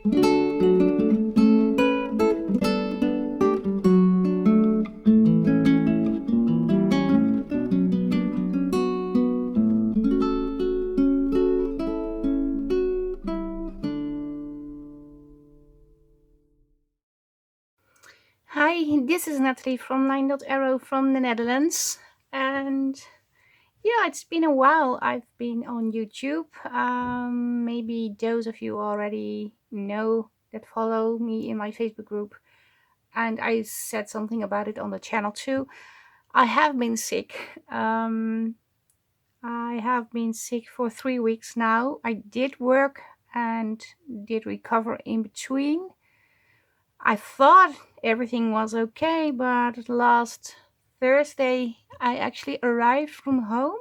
Hi, this is Nathalie from LineDotArrow from the Netherlands. And yeah, it's been a while I've been on YouTube. Maybe those of you already know that follow me in my Facebook group. And I said something about it on the channel too. I have been sick. I have been sick for 3 weeks now. I did work and did recover in between. I thought everything was okay, but last Thursday I actually arrived from home,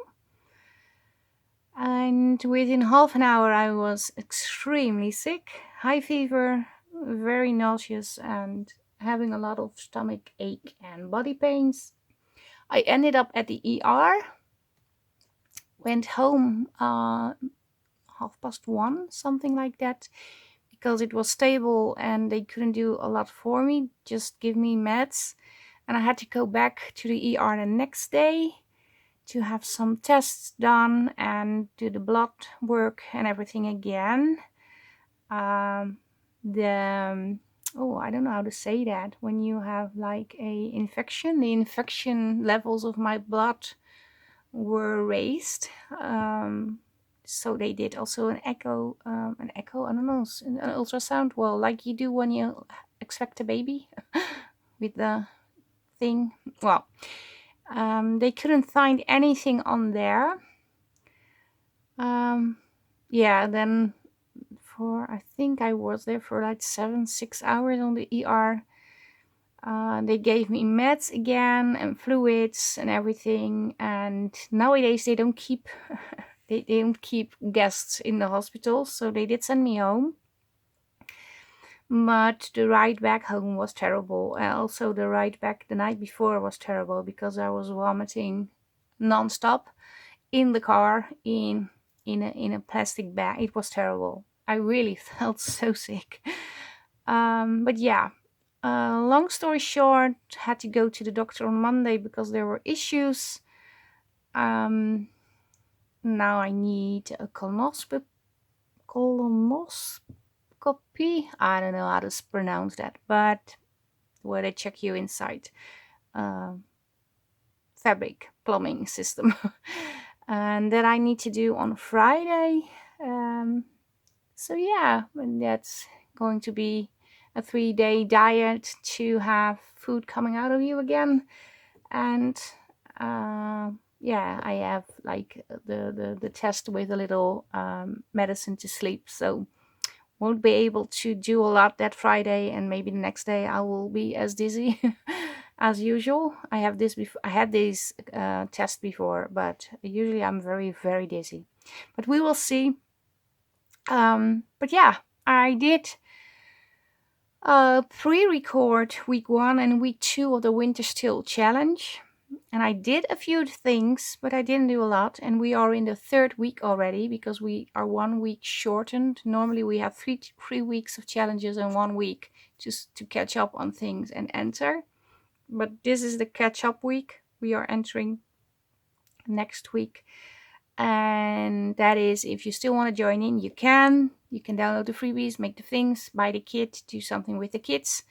and within half an hour I was extremely sick, high fever, very nauseous, and having a lot of stomach ache and body pains. I ended up at the ER, went home 1:30, something like that, because it was stable and they couldn't do a lot for me, just give me meds. And I had to go back to the ER the next day to have some tests done and do the blood work and everything again. I don't know how to say that. When you have like a infection, the infection levels of my blood were raised. So they did also an echo, I don't know, an ultrasound, well, like you do when you expect a baby with the thing. Well, they couldn't find anything on there. Yeah, then I think I was there for like 6 hours on the ER. They gave me meds again and fluids and everything. And nowadays they don't keep they don't keep guests in the hospital, so they did send me home. But the ride back home was terrible. And also the ride back the night before was terrible because I was vomiting non-stop in the car in a plastic bag. It was terrible. I really felt so sick. But yeah, long story short, had to go to the doctor on Monday because there were issues. Now I need a colonoscopy. I don't know how to pronounce that, but where they check you inside. Fabric plumbing system. And that I need to do on Friday. So yeah, and that's going to be a 3-day diet to have food coming out of you again. And yeah, I have like the test with a little medicine to sleep, so won't be able to do a lot that Friday, and maybe the next day I will be as dizzy as usual. I had this test before, but usually I'm very, very dizzy. But we will see. But yeah, I did pre-record week 1 and week 2 of the Winter Still Challenge. And I did a few things, but I didn't do a lot. And we are in the 3rd week already because we are 1 week shortened. Normally we have three weeks of challenges and 1 week just to catch up on things and enter. But this is the catch-up week. We are entering next week. And that is, if you still want to join in, you can download the freebies, make the things, buy the kit, do something with the kids.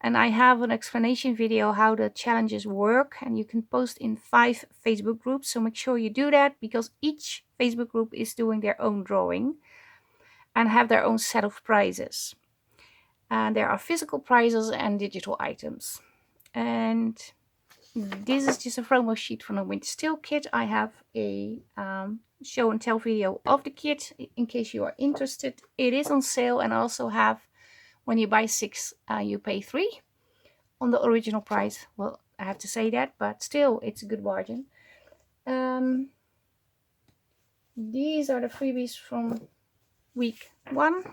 And I have an explanation video how the challenges work, and you can post in 5 Facebook groups. So make sure you do that, because each Facebook group is doing their own drawing and have their own set of prizes. And there are physical prizes and digital items. And this is just a promo sheet from the Winter Still kit. I have a show and tell video of the kit in case you are interested. It is on sale, and I also have, when you buy 6, you pay 3 on the original price. Well, I have to say that, but still, it's a good bargain. These are the freebies from week 1.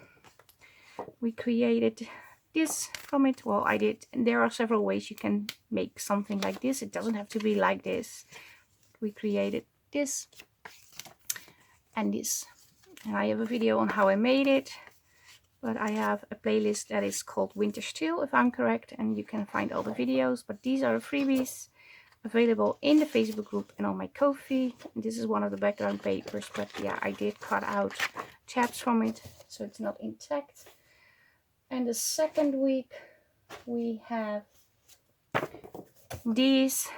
We created this from it. Well, I did. And there are several ways you can make something like this. It doesn't have to be like this. We created this and this. And I have a video on how I made it. but I have a playlist that is called Winter Still, if I'm correct, and you can find all the videos. But these are the freebies available in the Facebook group and on my Ko-fi. This is one of the background papers, but yeah, I did cut out tabs from it, so it's not intact. And the second week we have these.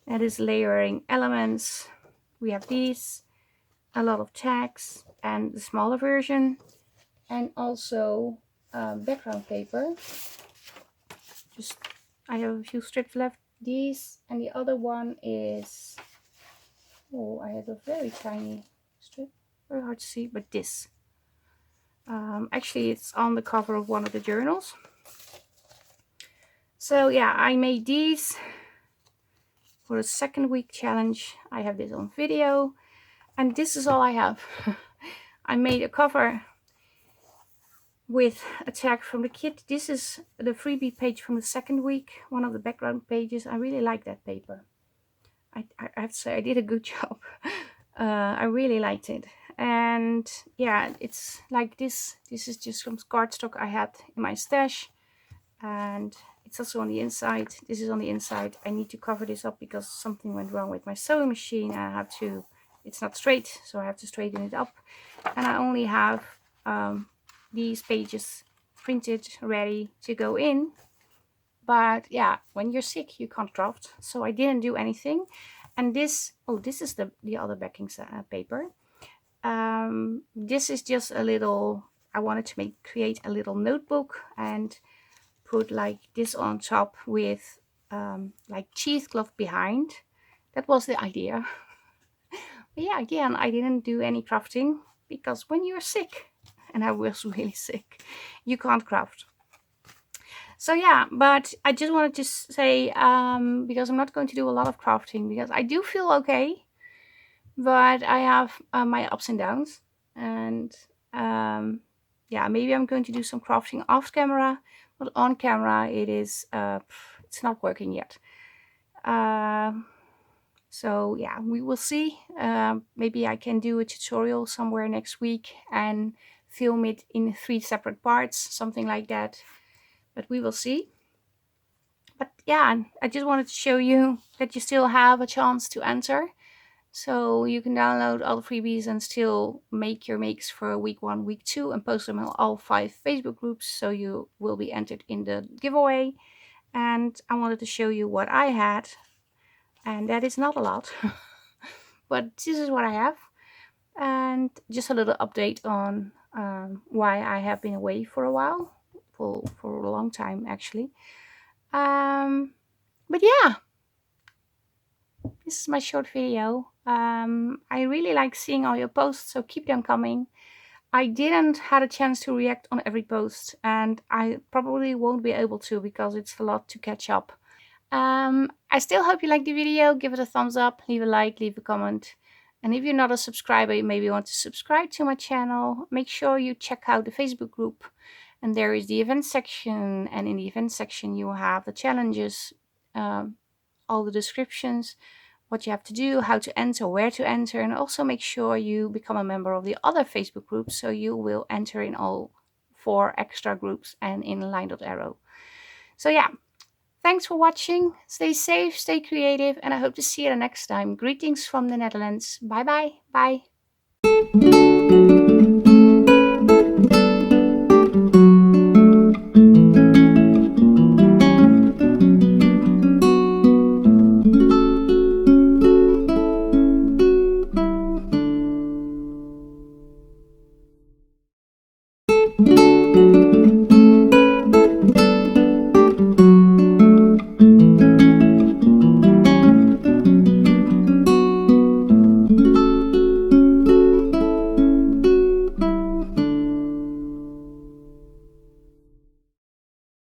That is layering elements. We have these, a lot of tags, and the smaller version, and also background paper. Just I have a few strips left. These, and the other one is, oh, I have a very tiny strip, very hard to see, but this. Actually, it's on the cover of one of the journals. So yeah, I made these for the second week challenge. I have this on video, and this is all I have. I made a cover with a tag from the kit. This is the freebie page from the second week, one of the background pages. I really like that paper. I have to say I did a good job. I really liked it. And yeah, it's like this. This is just some cardstock I had in my stash. And it's also on the inside. This is on the inside. I need to cover this up because something went wrong with my sewing machine. I have to, it's not straight, so I have to straighten it up. And I only have these pages printed ready to go in. But yeah, when you're sick you can't craft, so I didn't do anything. And this, oh, this is the other backing paper. This is just a little, I wanted to create a little notebook and put like this on top with like cheesecloth behind. That was the idea. But yeah, again, I didn't do any crafting because when you're sick, and I was really sick, you can't craft. So yeah, but I just wanted to say, because I'm not going to do a lot of crafting because I do feel okay, but I have my ups and downs. And yeah, maybe I'm going to do some crafting off camera, but on camera it is, it's not working yet. So yeah, we will see. Maybe I can do a tutorial somewhere next week and film it in 3 separate parts, something like that. But we will see. But yeah, I just wanted to show you that you still have a chance to enter. So you can download all the freebies and still make your makes for week 1, week 2 and post them in all 5 Facebook groups. So you will be entered in the giveaway. And I wanted to show you what I had. And that is not a lot. But this is what I have. And just a little update on why I have been away for a while. For a long time, actually. But yeah, this is my short video. I really like seeing all your posts, so keep them coming. I didn't have a chance to react on every post, and I probably won't be able to because it's a lot to catch up. I still hope you like the video. Give it a thumbs up, leave a like, leave a comment. And if you're not a subscriber, you maybe want to subscribe to my channel. Make sure you check out the Facebook group. And there is the event section. And in the event section, you have the challenges, all the descriptions, what you have to do, how to enter, where to enter. And also make sure you become a member of the other Facebook groups. So you will enter in all 4 extra groups and in LineDotArrow. So yeah. Thanks for watching. Stay safe, stay creative, and I hope to see you the next time. Greetings from the Netherlands. Bye bye. Bye.